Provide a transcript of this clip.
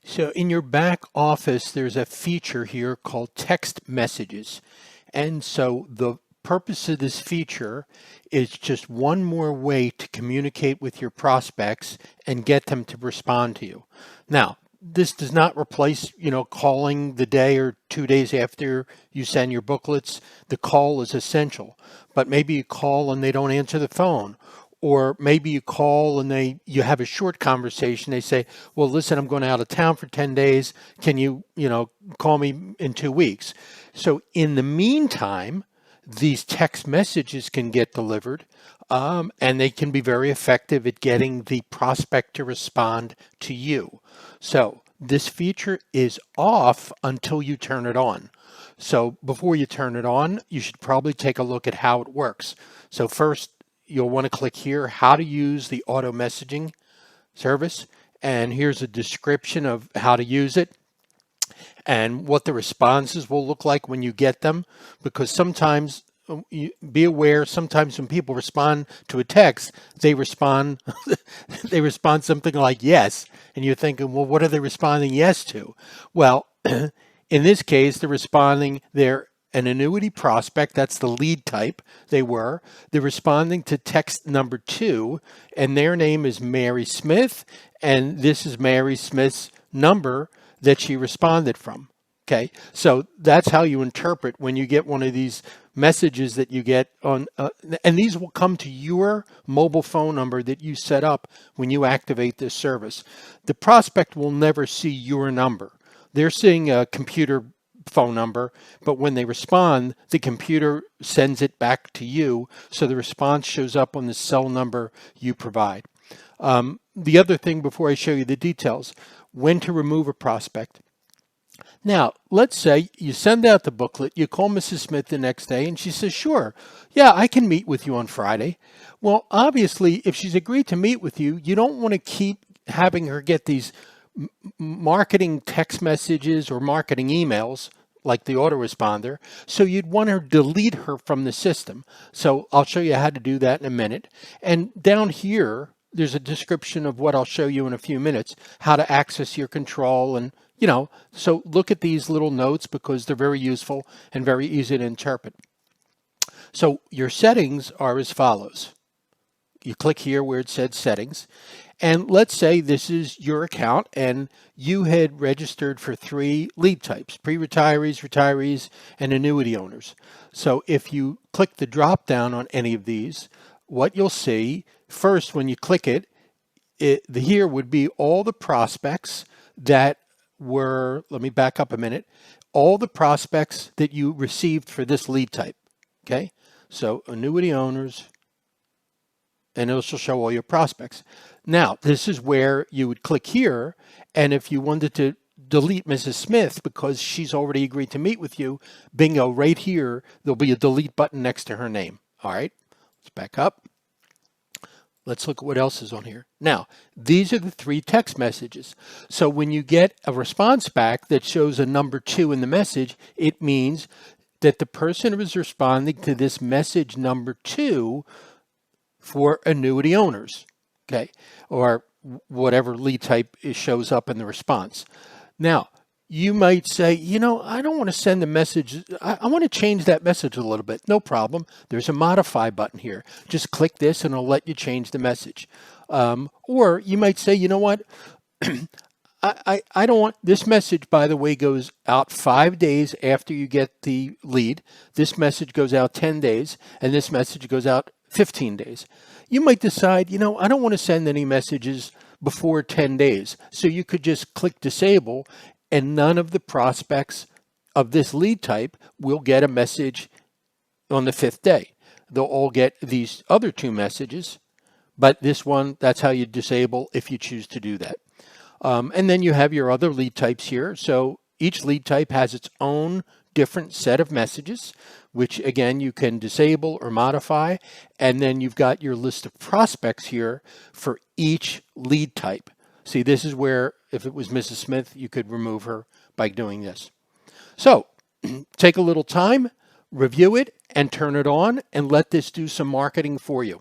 So in your back office, there's a feature here called text messages. And so the purpose of this feature is just one more way to communicate with your prospects and get them to respond to you. Now, this does not replace, calling the day or 2 days after you send your booklets. The call is essential, but maybe you call and they don't answer the phone, or maybe you call and you have a short conversation. They say, well, listen, I'm going out of town for 10 days. Can you, call me in 2 weeks? So in the meantime, these text messages can get delivered, and they can be very effective at getting the prospect to respond to you. So this feature is off until you turn it on. So before you turn it on, you should probably take a look at how it works. So first, you'll want to click here, how to use the auto messaging service. And here's a description of how to use it and what the responses will look like when you get them. Because sometimes, be aware, sometimes when people respond to a text, they respond they respond something like yes. And you're thinking, well, what are they responding yes to? Well, in this case, they're an annuity prospect. That's the lead type they're responding to text number 2, and their name is Mary Smith, and this is Mary Smith's number that she responded from. Okay, so that's how you interpret when you get one of these messages that you get on, and these will come to your mobile phone number that you set up when you activate this service. The prospect will never see your number. They're seeing a computer phone number, but when they respond, the computer sends it back to you, so the response shows up on the cell number you provide. The other thing before I show you the details, when to remove a prospect. Now, let's say you send out the booklet, you call Mrs. Smith the next day, and she says, sure, yeah, I can meet with you on Friday. Well, obviously, if she's agreed to meet with you, you don't want to keep having her get these marketing text messages or marketing emails like the autoresponder. So you'd want to delete her from the system. So I'll show you how to do that in a minute. And down here, there's a description of what I'll show you in a few minutes, how to access your control. And, so look at these little notes because they're very useful and very easy to interpret. So your settings are as follows. You click here where it said settings. And let's say this is your account and you had registered for 3 lead types, pre-retirees, retirees, and annuity owners. So if you click the drop down on any of these, what you'll see first when you click here would be all the prospects that were, let me back up a minute, all the prospects that you received for this lead type. Okay, so annuity owners, and it'll show all your prospects. Now, this is where you would click here, and if you wanted to delete Mrs. Smith because she's already agreed to meet with you, bingo, right here, there'll be a delete button next to her name. All right, let's back up. Let's look at what else is on here. Now, these are the 3 text messages. So when you get a response back that shows a number 2 in the message, it means that the person who is responding to this message number 2 for annuity owners, okay, or whatever lead type shows up in the response. Now, you might say, I don't want to send a message. I want to change that message a little bit. No problem. There's a modify button here. Just click this and it'll let you change the message. Or you might say, you know what? I don't want this message, by the way, goes out 5 days after you get the lead. This message goes out 10 days and this message goes out 15 days. You might decide, I don't want to send any messages before 10 days. So you could just click disable and none of the prospects of this lead type will get a message on the 5th day. They'll all get these other 2 messages, but this one, that's how you disable if you choose to do that. And then you have your other lead types here. So each lead type has its own different set of messages, which again, you can disable or modify. And then you've got your list of prospects here for each lead type. See, this is where if it was Mrs. Smith, you could remove her by doing this. So take a little time, review it, and turn it on, and let this do some marketing for you.